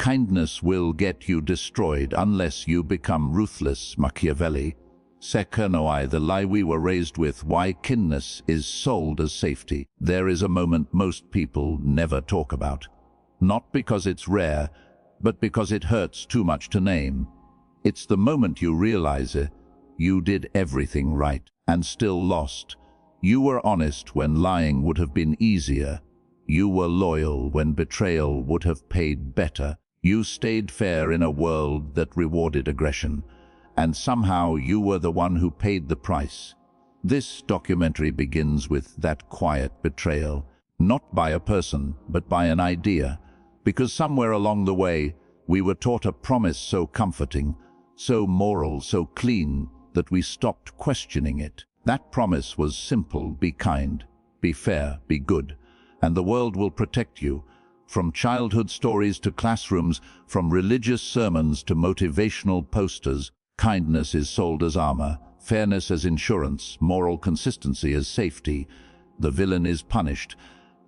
kindness will get you destroyed unless you become ruthless. Machiavelli. Seconoi, the lie we were raised with, why kindness is sold as safety. There is a moment most people never talk about. Not because it's rare, but because it hurts too much to name. It's the moment you realize it. You did everything right and still lost. You were honest when lying would have been easier. You were loyal when betrayal would have paid better. You stayed fair in a world that rewarded aggression. And somehow you were the one who paid the price. This documentary begins with that quiet betrayal, not by a person, but by an idea. Because somewhere along the way, we were taught a promise so comforting, so moral, so clean, that we stopped questioning it. That promise was simple: be kind, be fair, be good, and the world will protect you. From childhood stories to classrooms, from religious sermons to motivational posters, kindness is sold as armor, fairness as insurance, moral consistency as safety. The villain is punished,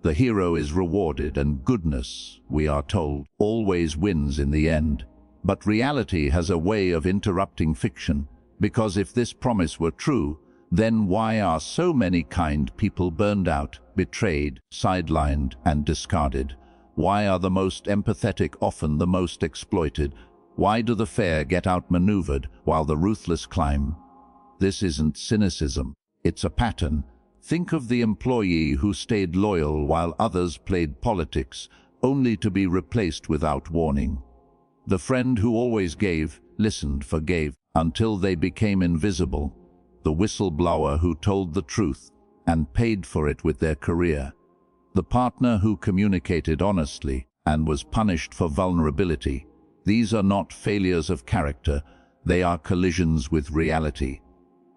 the hero is rewarded, and goodness, we are told, always wins in the end. But reality has a way of interrupting fiction, because if this promise were true, then why are so many kind people burned out, betrayed, sidelined, and discarded? Why are the most empathetic often the most exploited? Why do the fair get outmaneuvered while the ruthless climb? This isn't cynicism, it's a pattern. Think of the employee who stayed loyal while others played politics, only to be replaced without warning. The friend who always gave, listened, forgave, until they became invisible. The whistleblower who told the truth and paid for it with their career. The partner who communicated honestly and was punished for vulnerability. These are not failures of character, they are collisions with reality.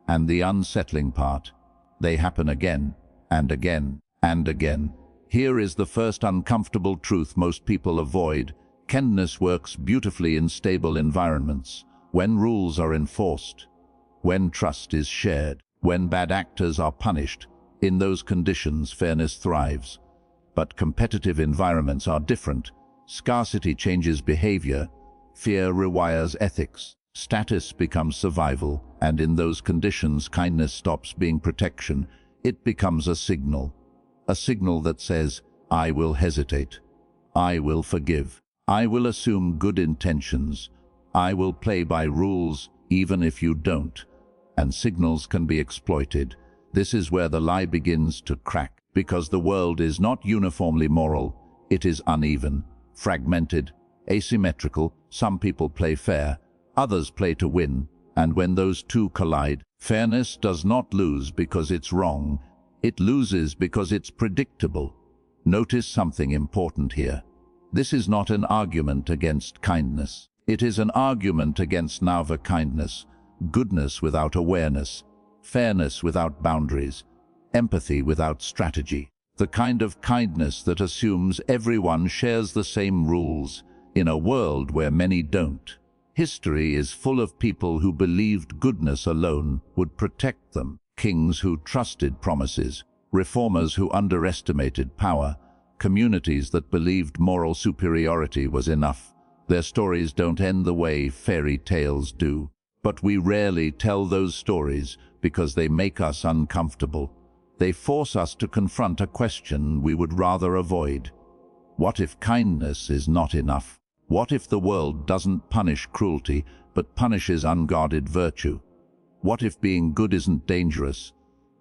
And the unsettling part, they happen again and again and again. Here is the first uncomfortable truth most people avoid. Kindness works beautifully in stable environments, when rules are enforced, when trust is shared, when bad actors are punished. In those conditions, fairness thrives. But competitive environments are different. Scarcity changes behavior, fear rewires ethics, status becomes survival, and in those conditions kindness stops being protection. It becomes a signal that says, I will hesitate, I will forgive, I will assume good intentions, I will play by rules even if you don't. And signals can be exploited. This is where the lie begins to crack, because the world is not uniformly moral, it is uneven, fragmented, asymmetrical. Some people play fair, others play to win, and when those two collide, fairness does not lose because it's wrong, it loses because it's predictable. Notice something important here. This is not an argument against kindness. It is an argument against naïve kindness, goodness without awareness, fairness without boundaries, empathy without strategy. The kind of kindness that assumes everyone shares the same rules, in a world where many don't. History is full of people who believed goodness alone would protect them. Kings who trusted promises, reformers who underestimated power, communities that believed moral superiority was enough. Their stories don't end the way fairy tales do. But we rarely tell those stories because they make us uncomfortable. They force us to confront a question we would rather avoid. What if kindness is not enough? What if the world doesn't punish cruelty, but punishes unguarded virtue? What if being good isn't dangerous,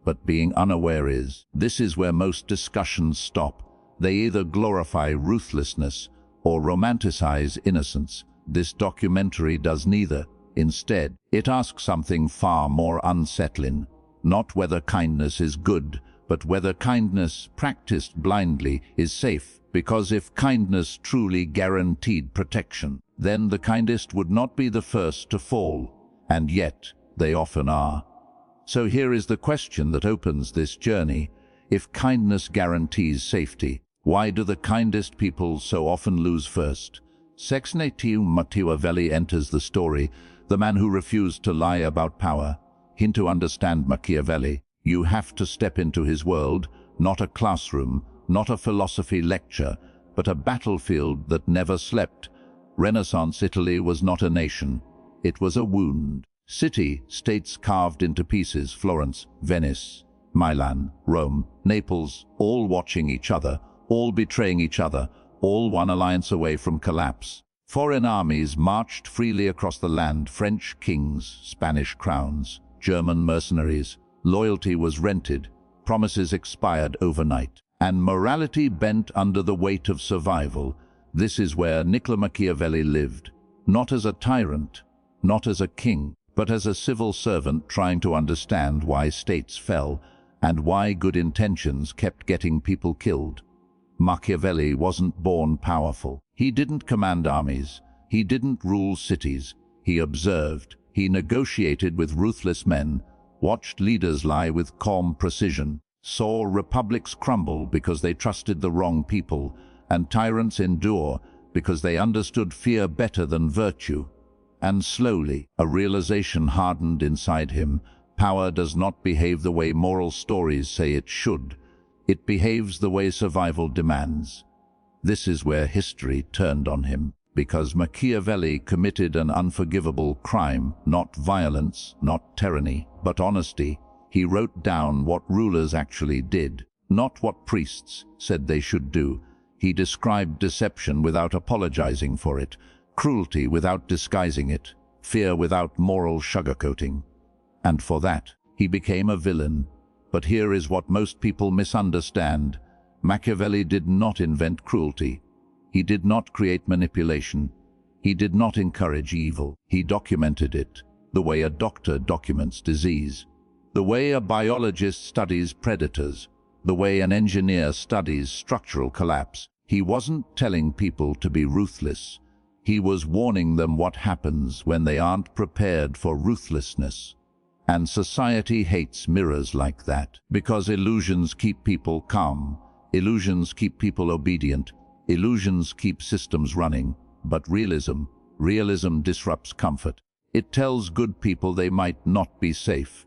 but being unaware is? This is where most discussions stop. They either glorify ruthlessness or romanticize innocence. This documentary does neither. Instead, it asks something far more unsettling. Not whether kindness is good, but whether kindness practiced blindly is safe. Because if kindness truly guaranteed protection, then the kindest would not be the first to fall. And yet, they often are. So here is the question that opens this journey. If kindness guarantees safety, why do the kindest people so often lose first? Niccolò Machiavelli enters the story, the man who refused to lie about power. To understand Machiavelli, you have to step into his world, not a classroom, not a philosophy lecture, but a battlefield that never slept. Renaissance Italy was not a nation, it was a wound. City-states carved into pieces, Florence, Venice, Milan, Rome, Naples, all watching each other, all betraying each other, all one alliance away from collapse. Foreign armies marched freely across the land, French kings, Spanish crowns, German mercenaries. Loyalty was rented, promises expired overnight, and morality bent under the weight of survival. This is where Niccolò Machiavelli lived, not as a tyrant, not as a king, but as a civil servant trying to understand why states fell and why good intentions kept getting people killed. Machiavelli wasn't born powerful. He didn't command armies. He didn't rule cities. He observed. He negotiated with ruthless men, watched leaders lie with calm precision, saw republics crumble because they trusted the wrong people, and tyrants endure because they understood fear better than virtue. And slowly, a realization hardened inside him. Power does not behave the way moral stories say it should. It behaves the way survival demands. This is where history turned on him, because Machiavelli committed an unforgivable crime, not violence, not tyranny, but honesty. He wrote down what rulers actually did, not what priests said they should do. He described deception without apologizing for it, cruelty without disguising it, fear without moral sugarcoating. And for that, he became a villain. But here is what most people misunderstand. Machiavelli did not invent cruelty. He did not create manipulation. He did not encourage evil. He documented it, the way a doctor documents disease, the way a biologist studies predators, the way an engineer studies structural collapse. He wasn't telling people to be ruthless. He was warning them what happens when they aren't prepared for ruthlessness. And society hates mirrors like that, because illusions keep people calm, illusions keep people obedient, illusions keep systems running. But realism disrupts comfort. It tells good people they might not be safe.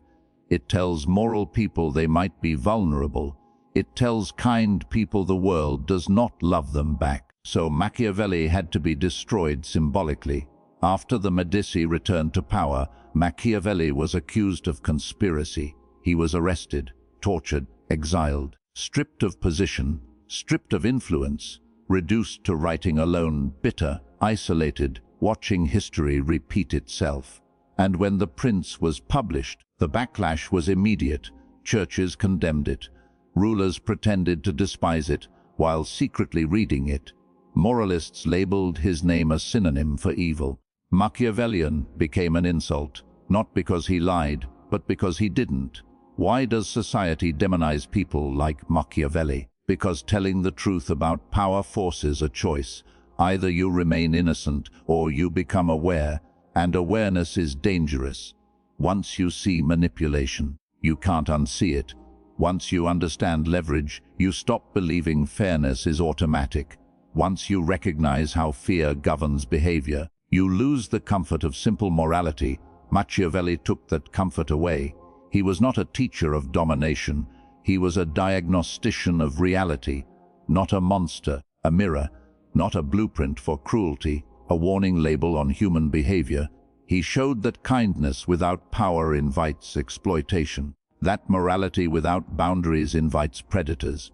It tells moral people they might be vulnerable. It tells kind people the world does not love them back. So Machiavelli had to be destroyed symbolically. After the Medici returned to power, Machiavelli was accused of conspiracy. He was arrested, tortured, exiled, stripped of position, stripped of influence, reduced to writing alone, bitter, isolated, watching history repeat itself. And when The Prince was published, the backlash was immediate. Churches condemned it. Rulers pretended to despise it while secretly reading it. Moralists labeled his name a synonym for evil. Machiavellian became an insult, not because he lied, but because he didn't. Why does society demonize people like Machiavelli? Because telling the truth about power forces a choice. Either you remain innocent or you become aware, and awareness is dangerous. Once you see manipulation, you can't unsee it. Once you understand leverage, you stop believing fairness is automatic. Once you recognize how fear governs behavior, you lose the comfort of simple morality. Machiavelli took that comfort away. He was not a teacher of domination. He was a diagnostician of reality, not a monster, a mirror, not a blueprint for cruelty, a warning label on human behavior. He showed that kindness without power invites exploitation, that morality without boundaries invites predators,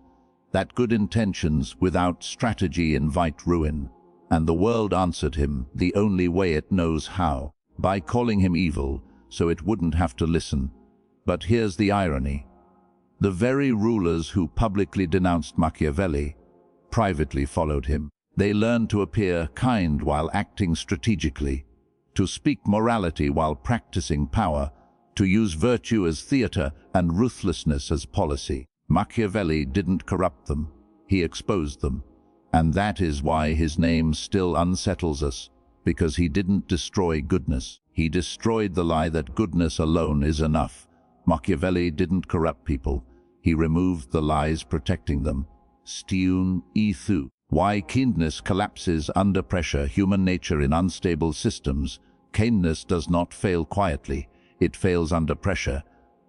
that good intentions without strategy invite ruin. And the world answered him the only way it knows how, by calling him evil, so it wouldn't have to listen. But here's the irony. The very rulers who publicly denounced Machiavelli privately followed him. They learned to appear kind while acting strategically, to speak morality while practicing power, to use virtue as theater and ruthlessness as policy. Machiavelli didn't corrupt them, he exposed them. And that is why his name still unsettles us, because he didn't destroy goodness. He destroyed the lie that goodness alone is enough. Machiavelli didn't corrupt people. He removed the lies protecting them. Stiun ethu. Why kindness collapses under pressure. Human nature in unstable systems. Kindness does not fail quietly. It fails under pressure.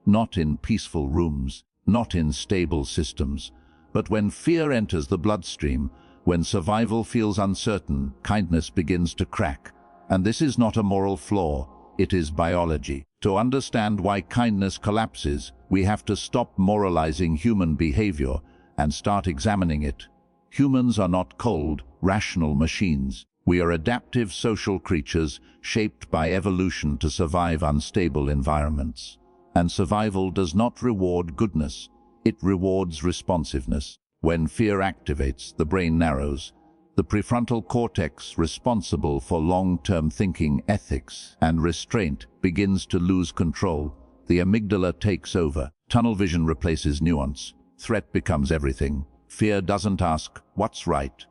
Not in peaceful rooms, not in stable systems. But when fear enters the bloodstream, When survival feels uncertain, kindness begins to crack. And this is not a moral flaw, it is biology. To understand why kindness collapses, we have to stop moralizing human behavior and start examining it. Humans are not cold, rational machines. We are adaptive social creatures shaped by evolution to survive unstable environments. And survival does not reward goodness, it rewards responsiveness. When fear activates, the brain narrows. The prefrontal cortex, responsible for long-term thinking, ethics, and restraint, begins to lose control. The amygdala takes over. Tunnel vision replaces nuance. Threat becomes everything. Fear doesn't ask, what's right?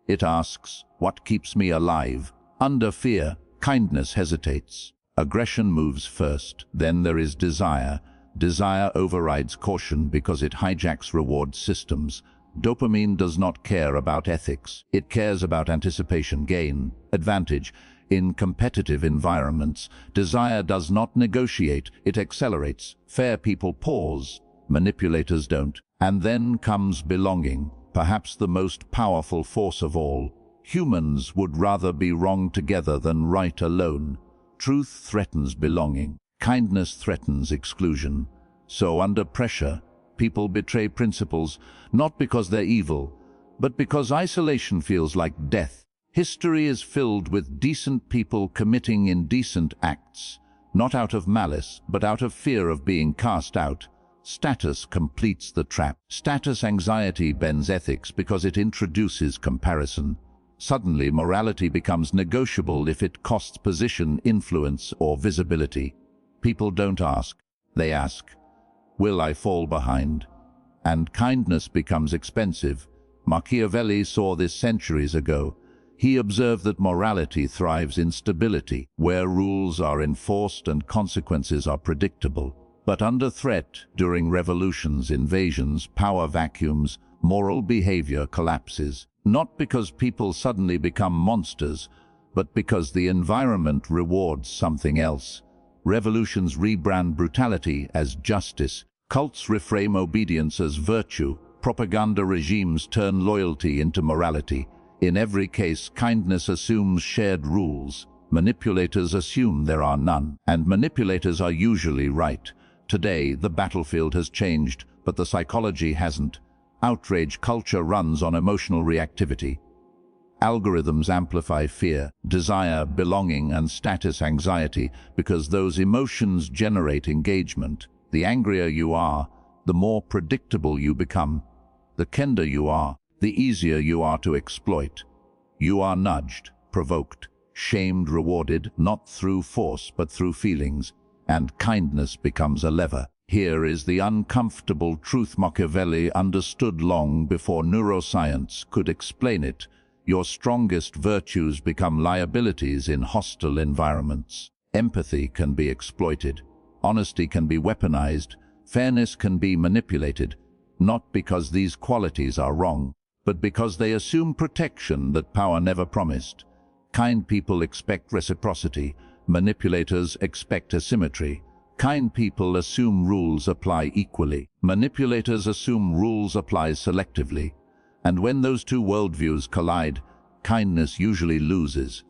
It asks, what keeps me alive? Under fear, kindness hesitates. Aggression moves first. Then there is desire. Desire overrides caution because it hijacks reward systems. Dopamine does not care about ethics. It cares about anticipation, gain, advantage. In competitive environments, desire does not negotiate, it accelerates. Fair people pause, manipulators don't. And then comes belonging, perhaps the most powerful force of all. Humans would rather be wrong together than right alone. Truth threatens belonging. Kindness threatens exclusion. So under pressure, people betray principles, not because they're evil, but because isolation feels like death. History is filled with decent people committing indecent acts, not out of malice, but out of fear of being cast out. Status completes the trap. Status anxiety bends ethics because it introduces comparison. Suddenly, morality becomes negotiable if it costs position, influence, or visibility. People don't ask, they ask, will I fall behind? And kindness becomes expensive. Machiavelli saw this centuries ago. He observed that morality thrives in stability, where rules are enforced and consequences are predictable. But under threat, during revolutions, invasions, power vacuums, moral behavior collapses. Not because people suddenly become monsters, but because the environment rewards something else. Revolutions rebrand brutality as justice. Cults reframe obedience as virtue. Propaganda regimes turn loyalty into morality. In every case, kindness assumes shared rules. Manipulators assume there are none. And manipulators are usually right. Today, the battlefield has changed, but the psychology hasn't. Outrage culture runs on emotional reactivity. Algorithms amplify fear, desire, belonging, and status anxiety because those emotions generate engagement. The angrier you are, the more predictable you become. The kinder you are, the easier you are to exploit. You are nudged, provoked, shamed, rewarded, not through force but through feelings, and kindness becomes a lever. Here is the uncomfortable truth Machiavelli understood long before neuroscience could explain it. Your strongest virtues become liabilities in hostile environments. Empathy can be exploited. Honesty can be weaponized. Fairness can be manipulated. Not because these qualities are wrong, but because they assume protection that power never promised. Kind people expect reciprocity. Manipulators expect asymmetry. Kind people assume rules apply equally. Manipulators assume rules apply selectively. And when those two worldviews collide, kindness usually loses.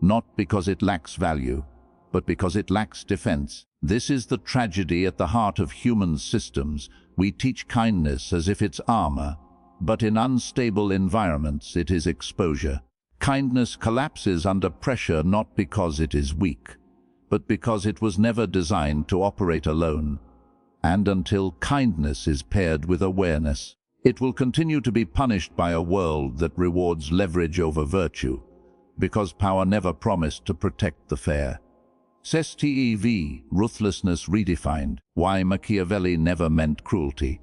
Not because it lacks value, but because it lacks defense. This is the tragedy at the heart of human systems. We teach kindness as if it's armor, but in unstable environments it is exposure. Kindness collapses under pressure not because it is weak, but because it was never designed to operate alone. And until kindness is paired with awareness, it will continue to be punished by a world that rewards leverage over virtue, because power never promised to protect the fair. STEV, ruthlessness redefined. Why Machiavelli never meant cruelty.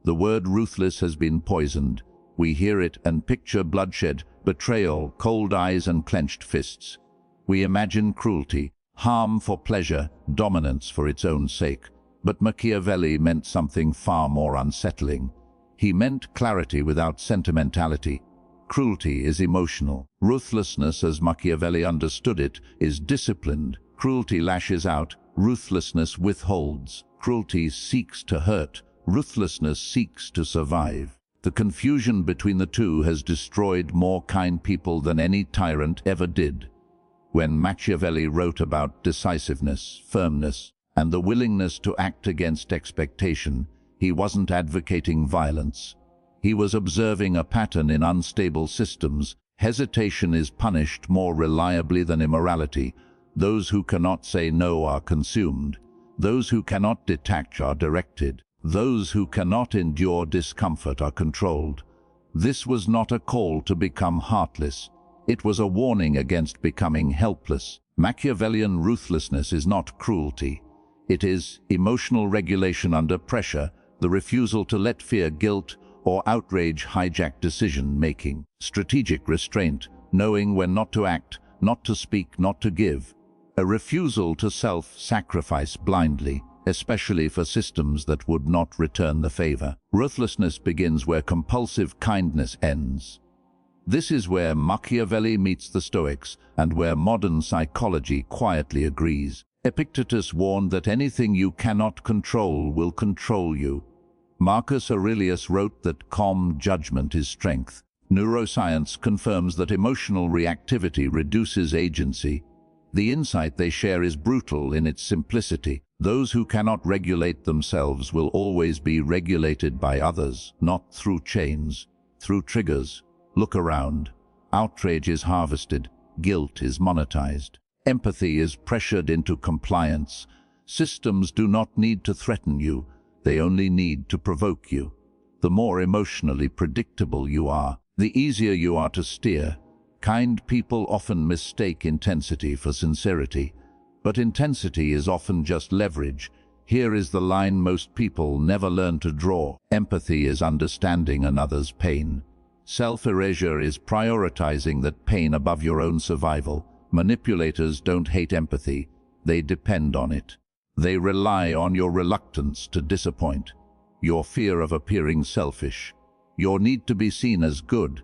The word ruthless has been poisoned. We hear it and picture bloodshed, betrayal, cold eyes and clenched fists. We imagine cruelty, harm for pleasure, dominance for its own sake. But Machiavelli meant something far more unsettling. He meant clarity without sentimentality. Cruelty is emotional. Ruthlessness, as Machiavelli understood it, is disciplined. Cruelty lashes out, ruthlessness withholds. Cruelty seeks to hurt, ruthlessness seeks to survive. The confusion between the two has destroyed more kind people than any tyrant ever did. When Machiavelli wrote about decisiveness, firmness, and the willingness to act against expectation, he wasn't advocating violence. He was observing a pattern in unstable systems. Hesitation is punished more reliably than immorality. Those who cannot say no are consumed. Those who cannot detach are directed. Those who cannot endure discomfort are controlled. This was not a call to become heartless. It was a warning against becoming helpless. Machiavellian ruthlessness is not cruelty. It is emotional regulation under pressure, the refusal to let fear, guilt, or outrage hijack decision-making. Strategic restraint, knowing when not to act, not to speak, not to give. A refusal to self-sacrifice blindly, especially for systems that would not return the favor. Ruthlessness begins where compulsive kindness ends. This is where Machiavelli meets the Stoics and where modern psychology quietly agrees. Epictetus warned that anything you cannot control will control you. Marcus Aurelius wrote that calm judgment is strength. Neuroscience confirms that emotional reactivity reduces agency. The insight they share is brutal in its simplicity. Those who cannot regulate themselves will always be regulated by others, not through chains, through triggers. Look around. Outrage is harvested. Guilt is monetized. Empathy is pressured into compliance. Systems do not need to threaten you. They only need to provoke you. The more emotionally predictable you are, the easier you are to steer. Kind people often mistake intensity for sincerity, but intensity is often just leverage. Here is the line most people never learn to draw. Empathy is understanding another's pain. Self-erasure is prioritizing that pain above your own survival. Manipulators don't hate empathy, they depend on it. They rely on your reluctance to disappoint, your fear of appearing selfish, your need to be seen as good,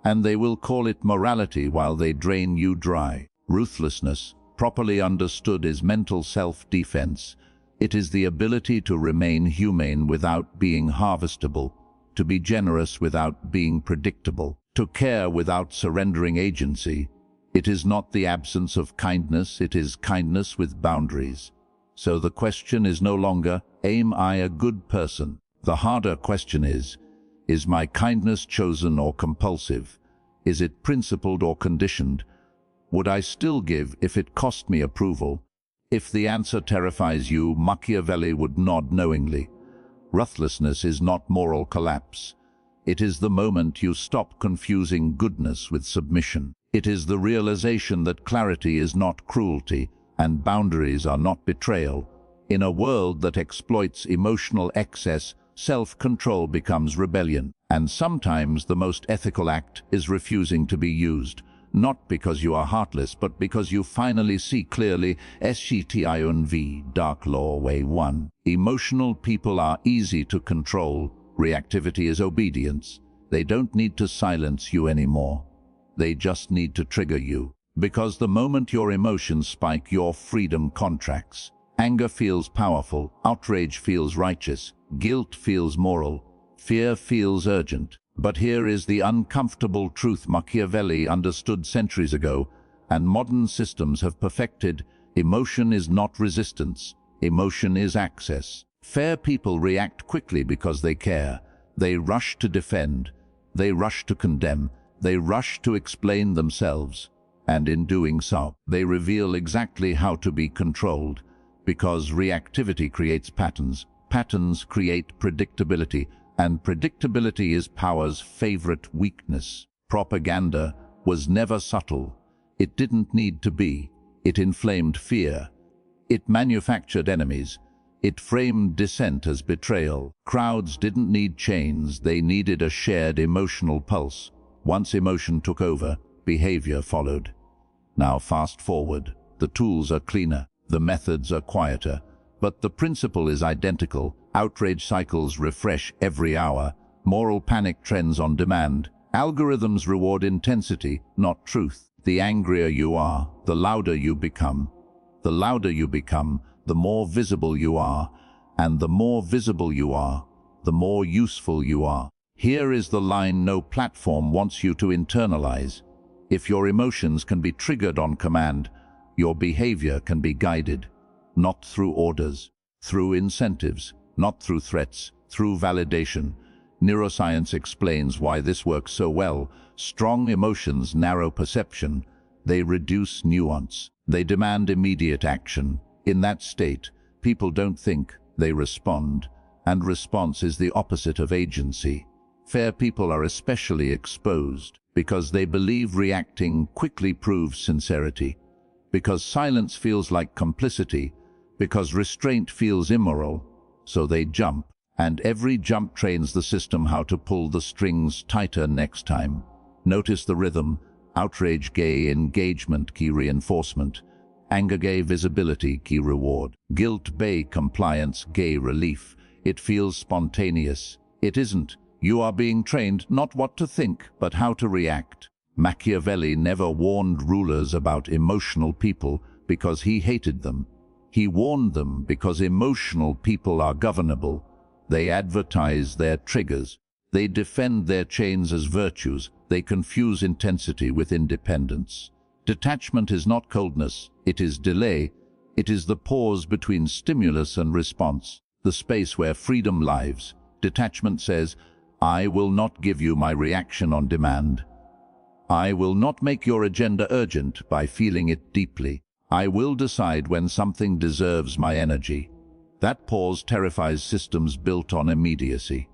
and they will call it morality while they drain you dry. Ruthlessness, properly understood, is mental self-defense. It is the ability to remain humane without being harvestable, to be generous without being predictable, to care without surrendering agency. It is not the absence of kindness, it is kindness with boundaries. So the question is no longer, am I a good person? The harder question is my kindness chosen or compulsive? Is it principled or conditioned? Would I still give if it cost me approval? If the answer terrifies you, Machiavelli would nod knowingly. Ruthlessness is not moral collapse. It is the moment you stop confusing goodness with submission. It is the realization that clarity is not cruelty and boundaries are not betrayal. In a world that exploits emotional excess, self-control becomes rebellion. And sometimes the most ethical act is refusing to be used, not because you are heartless, but because you finally see clearly. SCTIONV, Dark Law Way 1. Emotional people are easy to control. Reactivity is obedience. They don't need to silence you anymore. They just need to trigger you. Because the moment your emotions spike, your freedom contracts. Anger feels powerful, outrage feels righteous, guilt feels moral, fear feels urgent. But here is the uncomfortable truth Machiavelli understood centuries ago, and modern systems have perfected. Emotion is not resistance. Emotion is access. Fair people react quickly because they care. They rush to defend. They rush to condemn. They rush to explain themselves. And in doing so, they reveal exactly how to be controlled. Because reactivity creates patterns. Patterns create predictability. And predictability is power's favorite weakness. Propaganda was never subtle. It didn't need to be. It inflamed fear. It manufactured enemies. It framed dissent as betrayal. Crowds didn't need chains. They needed a shared emotional pulse. Once emotion took over, behavior followed. Now fast forward. The tools are cleaner. The methods are quieter. But the principle is identical. Outrage cycles refresh every hour. Moral panic trends on demand. Algorithms reward intensity, not truth. The angrier you are, the louder you become. The louder you become, the more visible you are. And the more visible you are, the more useful you are. Here is the line no platform wants you to internalize. If your emotions can be triggered on command, your behavior can be guided, not through orders, through incentives, not through threats, through validation. Neuroscience explains why this works so well. Strong emotions narrow perception. They reduce nuance. They demand immediate action. In that state, people don't think, they respond. And response is the opposite of agency. Fair people are especially exposed because they believe reacting quickly proves sincerity, because silence feels like complicity, because restraint feels immoral, so they jump, and every jump trains the system how to pull the strings tighter next time. Notice the rhythm: outrage, gay engagement, key reinforcement; anger, gay visibility, key reward; guilt, bay compliance, gay relief. It feels spontaneous. It isn't. You are being trained not what to think, but how to react. Machiavelli never warned rulers about emotional people because he hated them. He warned them because emotional people are governable. They advertise their triggers. They defend their chains as virtues. They confuse intensity with independence. Detachment is not coldness. It is delay. It is the pause between stimulus and response, the space where freedom lives. Detachment says, I will not give you my reaction on demand. I will not make your agenda urgent by feeling it deeply. I will decide when something deserves my energy. That pause terrifies systems built on immediacy.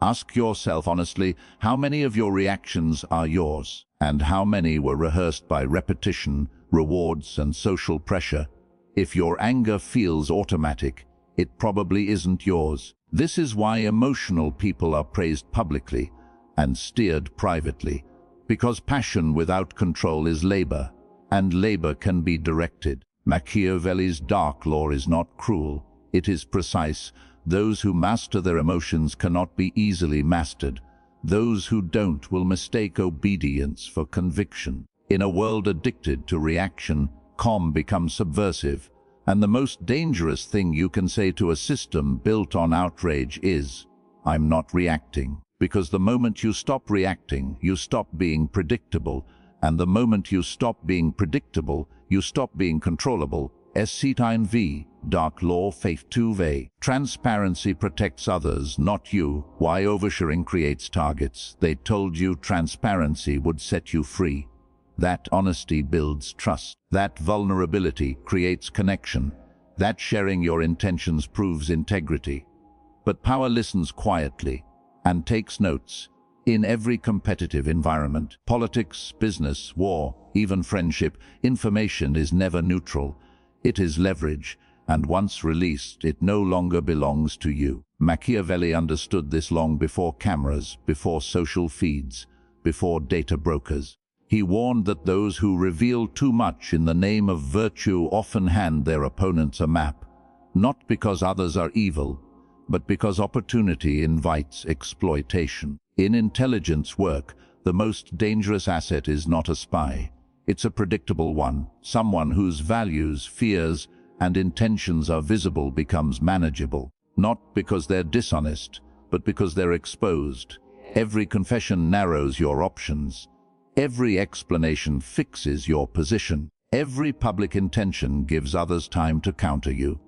Ask yourself honestly, how many of your reactions are yours, and how many were rehearsed by repetition, rewards, and social pressure? If your anger feels automatic, it probably isn't yours. This is why emotional people are praised publicly and steered privately, because passion without control is labor, and labor can be directed. Machiavelli's dark law is not cruel, it is precise. Those who master their emotions cannot be easily mastered. Those who don't will mistake obedience for conviction. In a world addicted to reaction, calm becomes subversive. And the most dangerous thing you can say to a system built on outrage is, I'm not reacting. Because the moment you stop reacting, you stop being predictable. And the moment you stop being predictable, you stop being controllable. S-Cetine V, Dark Law, Faith 2V. Transparency protects others, not you. Why oversharing creates targets? They told you transparency would set you free. That honesty builds trust. That vulnerability creates connection. That sharing your intentions proves integrity. But power listens quietly and takes notes. In every competitive environment, politics, business, war, even friendship, information is never neutral. It is leverage, and once released, it no longer belongs to you. Machiavelli understood this long before cameras, before social feeds, before data brokers. He warned that those who reveal too much in the name of virtue often hand their opponents a map, not because others are evil, but because opportunity invites exploitation. In intelligence work, the most dangerous asset is not a spy. It's a predictable one. Someone whose values, fears, and intentions are visible becomes manageable, not because they're dishonest, but because they're exposed. Every confession narrows your options. Every explanation fixes your position. Every public intention gives others time to counter you.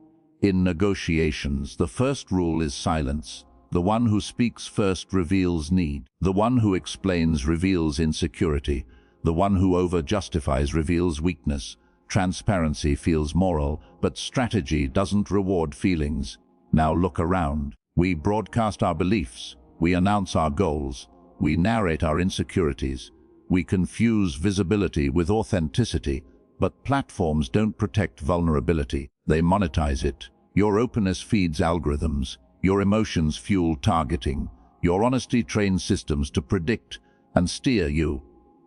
In negotiations, the first rule is silence. The one who speaks first reveals need. The one who explains reveals insecurity. The one who over-justifies reveals weakness. Transparency feels moral, but strategy doesn't reward feelings. Now look around. We broadcast our beliefs. We announce our goals. We narrate our insecurities. We confuse visibility with authenticity, but platforms don't protect vulnerability. They monetize it. Your openness feeds algorithms. Your emotions fuel targeting. Your honesty trains systems to predict and steer you.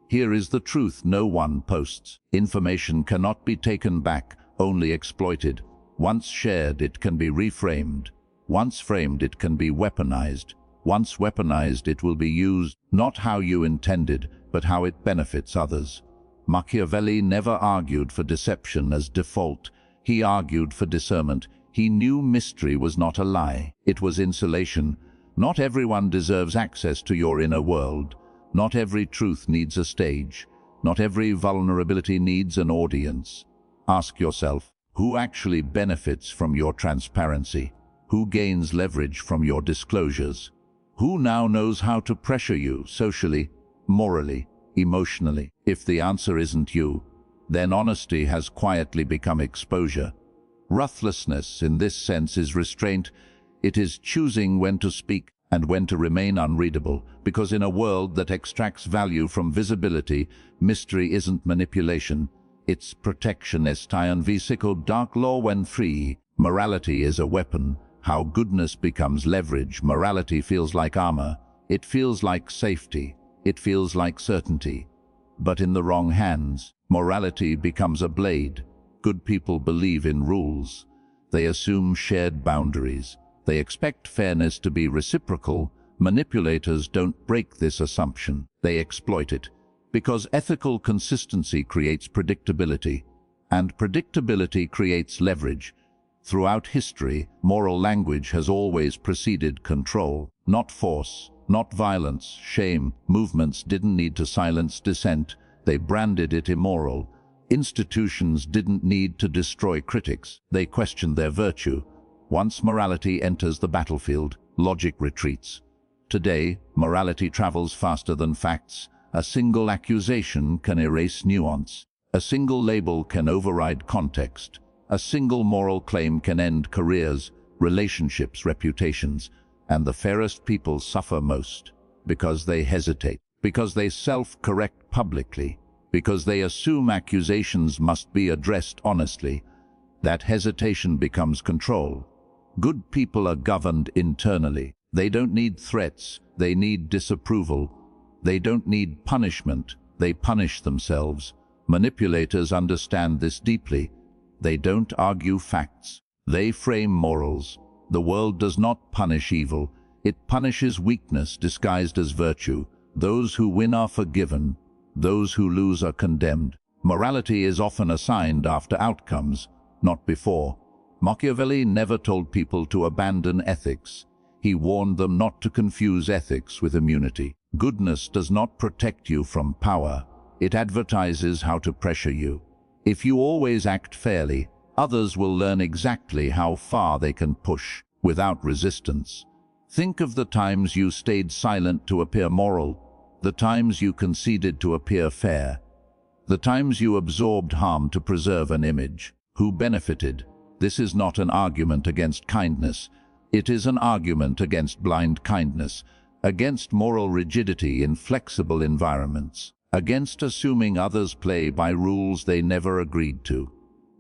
Here is the truth no one posts. Information cannot be taken back, only exploited. Once shared, it can be reframed. Once framed, it can be weaponized. Once weaponized, it will be used, not how you intended, but how it benefits others. Machiavelli never argued for deception as default. He argued for discernment. He knew mystery was not a lie. It was insulation. Not everyone deserves access to your inner world. Not every truth needs a stage. Not every vulnerability needs an audience. Ask yourself, who actually benefits from your transparency? Who gains leverage from your disclosures? Who now knows how to pressure you socially, morally, emotionally? If the answer isn't you, then honesty has quietly become exposure. Ruthlessness in this sense is restraint. It is choosing when to speak and when to remain unreadable, because in a world that extracts value from visibility, mystery isn't manipulation, it's protection. Estian Decoded dark law when free. Morality is a weapon. How goodness becomes leverage. Morality feels like armor. It feels like safety. It feels like certainty. But in the wrong hands, morality becomes a blade. Good people believe in rules. They assume shared boundaries. They expect fairness to be reciprocal. Manipulators don't break this assumption. They exploit it. Because ethical consistency creates predictability, and predictability creates leverage. Throughout history, moral language has always preceded control, not force, not violence, shame. Movements didn't need to silence dissent. They branded it immoral. Institutions didn't need to destroy critics. They questioned their virtue. Once morality enters the battlefield, logic retreats. Today, morality travels faster than facts. A single accusation can erase nuance. A single label can override context. A single moral claim can end careers, relationships, reputations. And the fairest people suffer most because they hesitate, because they self-correct publicly, because they assume accusations must be addressed honestly. That hesitation becomes control. Good people are governed internally. They don't need threats, they need disapproval. They don't need punishment, they punish themselves. Manipulators understand this deeply. They don't argue facts, they frame morals. The world does not punish evil, it punishes weakness disguised as virtue. Those who win are forgiven, those who lose are condemned. Morality is often assigned after outcomes, not before. Machiavelli never told people to abandon ethics. He warned them not to confuse ethics with immunity. Goodness does not protect you from power. It advertises how to pressure you. If you always act fairly, others will learn exactly how far they can push without resistance. Think of the times you stayed silent to appear moral, the times you conceded to appear fair, the times you absorbed harm to preserve an image. Who benefited? This is not an argument against kindness. It is an argument against blind kindness, against moral rigidity in flexible environments, against assuming others play by rules they never agreed to.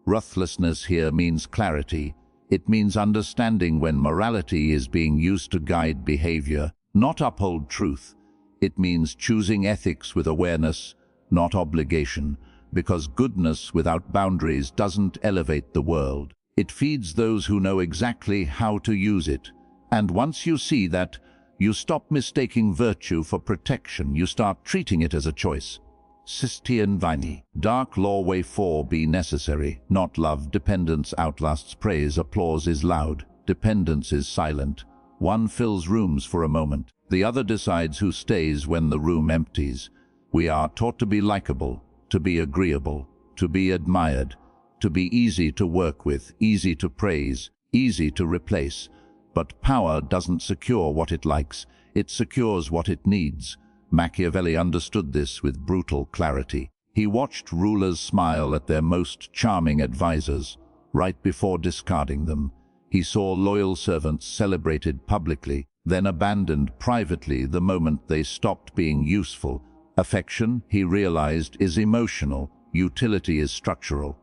Ruthlessness here means clarity. It means understanding when morality is being used to guide behavior, not uphold truth. It means choosing ethics with awareness, not obligation, because goodness without boundaries doesn't elevate the world. It feeds those who know exactly how to use it. And once you see that, you stop mistaking virtue for protection. You start treating it as a choice. Estian Decoded. Dark law way 4 be necessary, not love. Dependence outlasts praise. Applause is loud. Dependence is silent. One fills rooms for a moment. The other decides who stays when the room empties. We are taught to be likable, to be agreeable, to be admired, to be easy to work with, easy to praise, easy to replace. But power doesn't secure what it likes, it secures what it needs. Machiavelli understood this with brutal clarity. He watched rulers smile at their most charming advisors, right before discarding them. He saw loyal servants celebrated publicly, then abandoned privately the moment they stopped being useful. Affection, he realized, is emotional, utility is structural.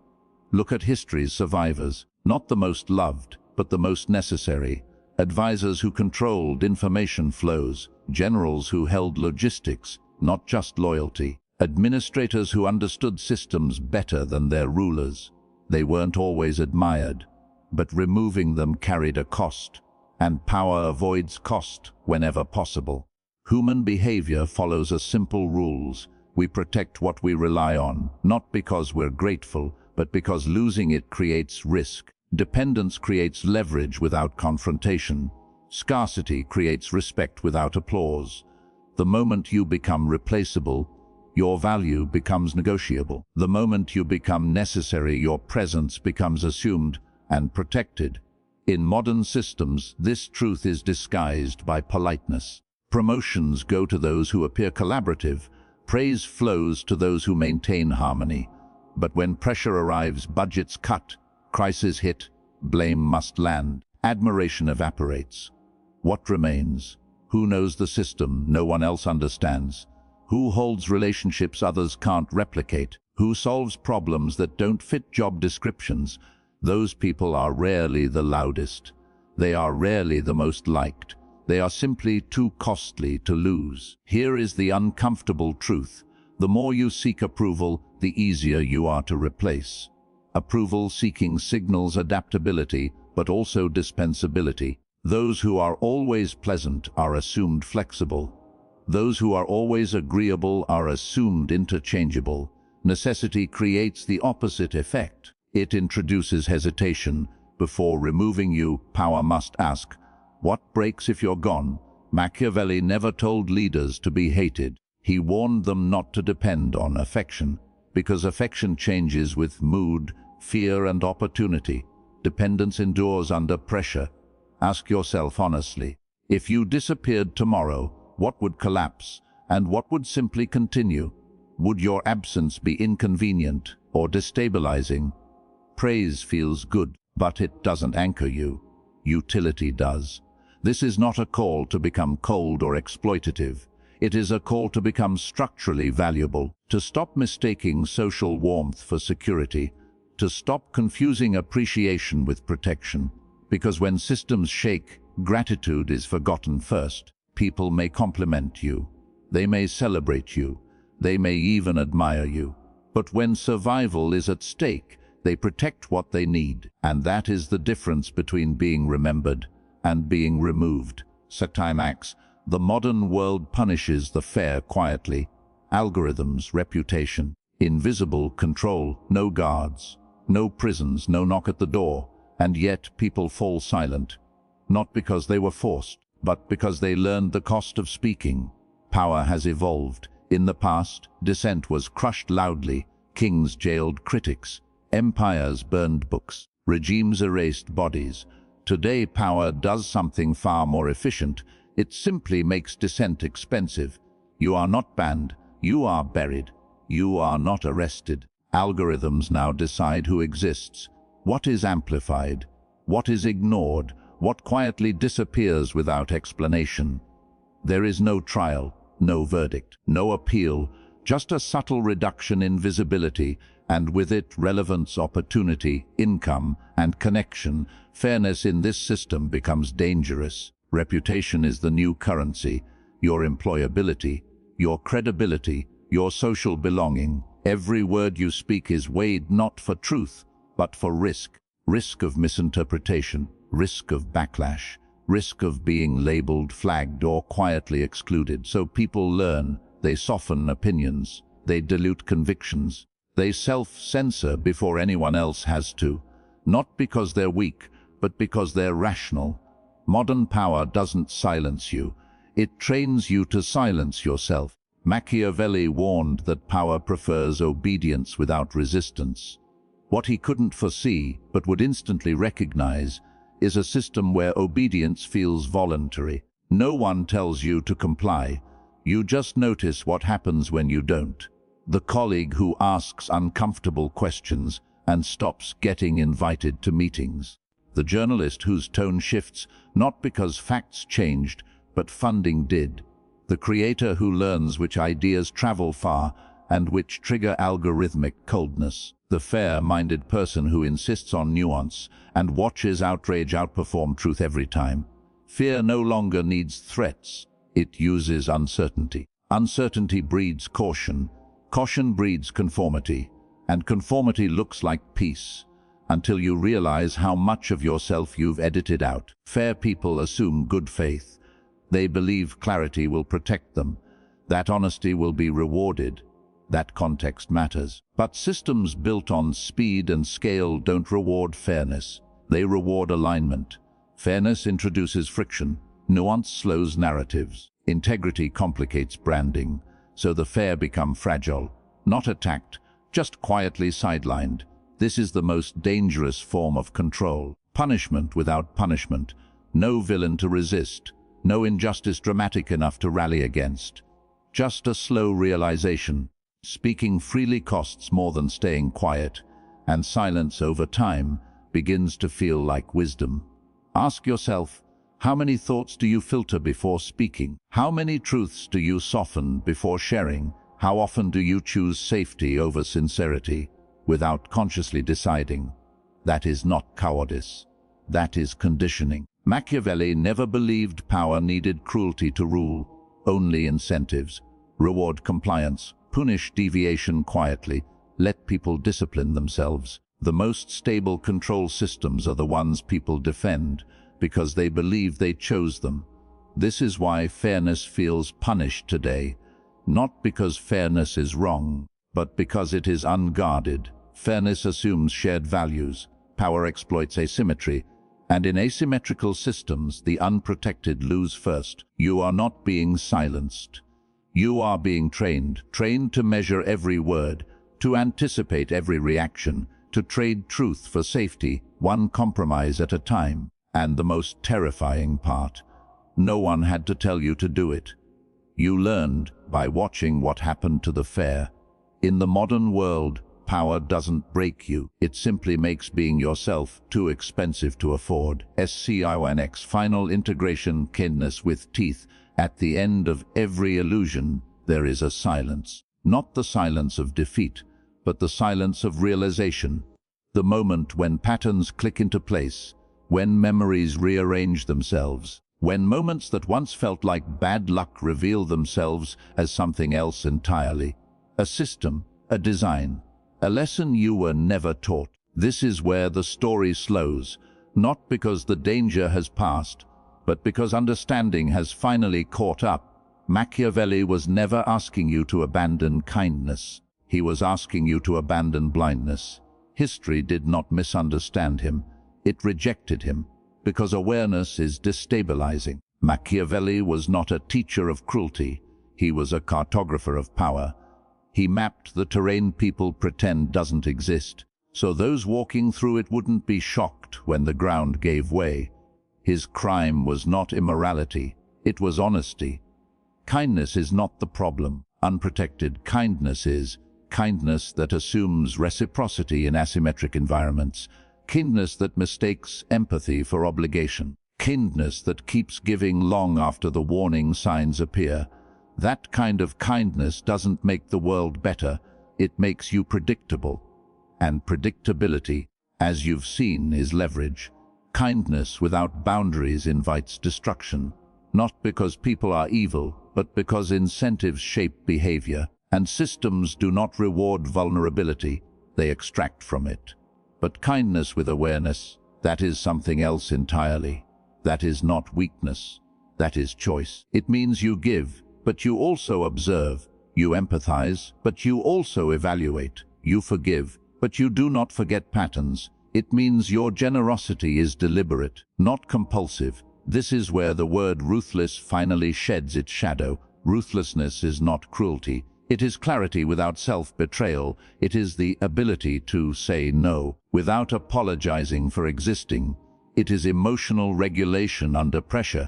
Look at history's survivors, not the most loved, but the most necessary. Advisors who controlled information flows, generals who held logistics, not just loyalty, administrators who understood systems better than their rulers. They weren't always admired, but removing them carried a cost, and power avoids cost whenever possible. Human behavior follows a simple rules. We protect what we rely on, not because we're grateful, but because losing it creates risk. Dependence creates leverage without confrontation. Scarcity creates respect without applause. The moment you become replaceable, your value becomes negotiable. The moment you become necessary, your presence becomes assumed and protected. In modern systems, this truth is disguised by politeness. Promotions go to those who appear collaborative. Praise flows to those who maintain harmony. But when pressure arrives, budgets cut, crises hit, blame must land. Admiration evaporates. What remains? Who knows the system no one else understands? Who holds relationships others can't replicate? Who solves problems that don't fit job descriptions? Those people are rarely the loudest. They are rarely the most liked. They are simply too costly to lose. Here is the uncomfortable truth. The more you seek approval, the easier you are to replace. Approval seeking signals adaptability, but also dispensability. Those who are always pleasant are assumed flexible. Those who are always agreeable are assumed interchangeable. Necessity creates the opposite effect. It introduces hesitation. Before removing you, power must ask, what breaks if you're gone? Machiavelli never told leaders to be hated. He warned them not to depend on affection, because affection changes with mood, fear, and opportunity. Dependence endures under pressure. Ask yourself honestly, if you disappeared tomorrow, what would collapse, and what would simply continue? Would your absence be inconvenient or destabilizing? Praise feels good, but it doesn't anchor you. Utility does. This is not a call to become cold or exploitative. It is a call to become structurally valuable, to stop mistaking social warmth for security, to stop confusing appreciation with protection. Because when systems shake, gratitude is forgotten first. People may compliment you. They may celebrate you. They may even admire you. But when survival is at stake, they protect what they need. And that is the difference between being remembered and being removed. Max, the modern world punishes the fair quietly. Algorithms, reputation, invisible control, no guards, no prisons, no knock at the door. And yet people fall silent, not because they were forced, but because they learned the cost of speaking. Power has evolved. In the past, dissent was crushed loudly, kings jailed critics, empires burned books, regimes erased bodies. Today, power does something far more efficient. It simply makes dissent expensive. You are not banned, you are buried. You are not arrested. Algorithms now decide who exists, what is amplified, what is ignored, what quietly disappears without explanation. There is no trial, no verdict, no appeal, just a subtle reduction in visibility, and with it relevance, opportunity, income, and connection. Fairness in this system becomes dangerous. Reputation is the new currency. Your employability, your credibility, your social belonging. Every word you speak is weighed not for truth, but for risk. Risk of misinterpretation, risk of backlash, risk of being labeled, flagged, or quietly excluded. So people learn, they soften opinions, they dilute convictions, they self-censor before anyone else has to. Not because they're weak, but because they're rational. Modern power doesn't silence you, it trains you to silence yourself. Machiavelli warned that power prefers obedience without resistance. What he couldn't foresee, but would instantly recognize, is a system where obedience feels voluntary. No one tells you to comply. You just notice what happens when you don't. The colleague who asks uncomfortable questions and stops getting invited to meetings. The journalist whose tone shifts, not because facts changed, but funding did. The creator who learns which ideas travel far and which trigger algorithmic coldness. The fair-minded person who insists on nuance and watches outrage outperform truth every time. Fear no longer needs threats, it uses uncertainty. Uncertainty breeds caution, caution breeds conformity, and conformity looks like peace, until you realize how much of yourself you've edited out. Fair people assume good faith. They believe clarity will protect them, that honesty will be rewarded. That context matters. But systems built on speed and scale don't reward fairness. They reward alignment. Fairness introduces friction. Nuance slows narratives. Integrity complicates branding. So the fair become fragile, not attacked, just quietly sidelined. This is the most dangerous form of control. Punishment without punishment. No villain to resist. No injustice dramatic enough to rally against. Just a slow realization. Speaking freely costs more than staying quiet, and silence over time begins to feel like wisdom. Ask yourself, how many thoughts do you filter before speaking? How many truths do you soften before sharing? How often do you choose safety over sincerity without consciously deciding? That is not cowardice. That is conditioning. Machiavelli never believed power needed cruelty to rule, only incentives. Reward compliance, punish deviation quietly, let people discipline themselves. The most stable control systems are the ones people defend because they believe they chose them. This is why fairness feels punished today, not because fairness is wrong, but because it is unguarded. Fairness assumes shared values, power exploits asymmetry, and in asymmetrical systems, the unprotected lose first. You are not being silenced. You are being trained to measure every word, to anticipate every reaction, to trade truth for safety, one compromise at a time. And the most terrifying part, no one had to tell you to do it. You learned by watching what happened to the fair. In the modern world, power doesn't break you. It simply makes being yourself too expensive to afford. SCIONX final integration kindness with teeth. At the end of every illusion, there is a silence. Not the silence of defeat, but the silence of realization. The moment when patterns click into place, when memories rearrange themselves, when moments that once felt like bad luck reveal themselves as something else entirely. A system, a design, a lesson you were never taught. This is where the story slows, not because the danger has passed, but because understanding has finally caught up. Machiavelli was never asking you to abandon kindness. He was asking you to abandon blindness. History did not misunderstand him. It rejected him, because awareness is destabilizing. Machiavelli was not a teacher of cruelty. He was a cartographer of power. He mapped the terrain people pretend doesn't exist, so those walking through it wouldn't be shocked when the ground gave way. His crime was not immorality, it was honesty. Kindness is not the problem. Unprotected kindness is kindness that assumes reciprocity in asymmetric environments. Kindness that mistakes empathy for obligation. Kindness that keeps giving long after the warning signs appear. That kind of kindness doesn't make the world better, it makes you predictable. And predictability, as you've seen, is leverage. Kindness without boundaries invites destruction, not because people are evil, but because incentives shape behavior, and systems do not reward vulnerability, they extract from it. But kindness with awareness, that is something else entirely. That is not weakness. That is choice. It means you give, but you also observe. You empathize, but you also evaluate. You forgive, but you do not forget patterns. It means your generosity is deliberate, not compulsive. This is where the word ruthless finally sheds its shadow. Ruthlessness is not cruelty. It is clarity without self-betrayal. It is the ability to say no without apologizing for existing. It is emotional regulation under pressure,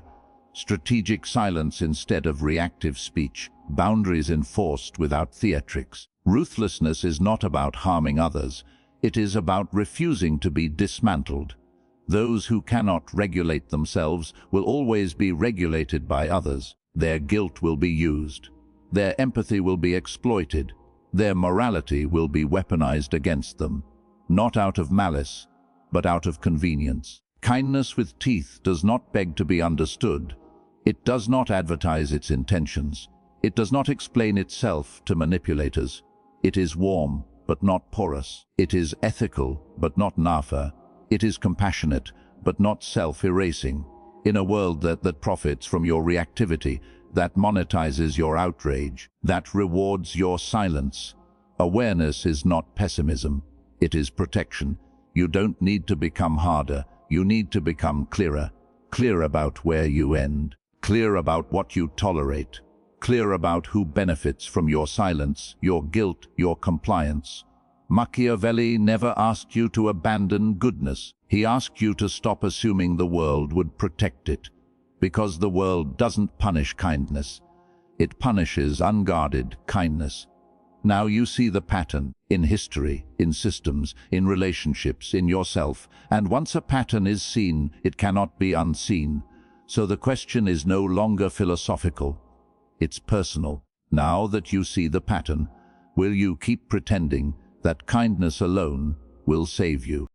strategic silence instead of reactive speech, boundaries enforced without theatrics. Ruthlessness is not about harming others. It is about refusing to be dismantled. Those who cannot regulate themselves will always be regulated by others. Their guilt will be used. Their empathy will be exploited. Their morality will be weaponized against them, not out of malice, but out of convenience. Kindness with teeth does not beg to be understood. It does not advertise its intentions. It does not explain itself to manipulators. It is warm, but not porous. It is ethical, but not nafa. It is compassionate, but not self-erasing. In a world that profits from your reactivity, that monetizes your outrage, that rewards your silence, awareness is not pessimism. It is protection. You don't need to become harder. You need to become clearer. clear about where you end, clear about what you tolerate, clear about who benefits from your silence, your guilt, your compliance. Machiavelli never asked you to abandon goodness. He asked you to stop assuming the world would protect it, because the world doesn't punish kindness. It punishes unguarded kindness. Now you see the pattern in history, in systems, in relationships, in yourself, and once a pattern is seen, it cannot be unseen. So the question is no longer philosophical, it's personal. Now that you see the pattern, will you keep pretending that kindness alone will save you?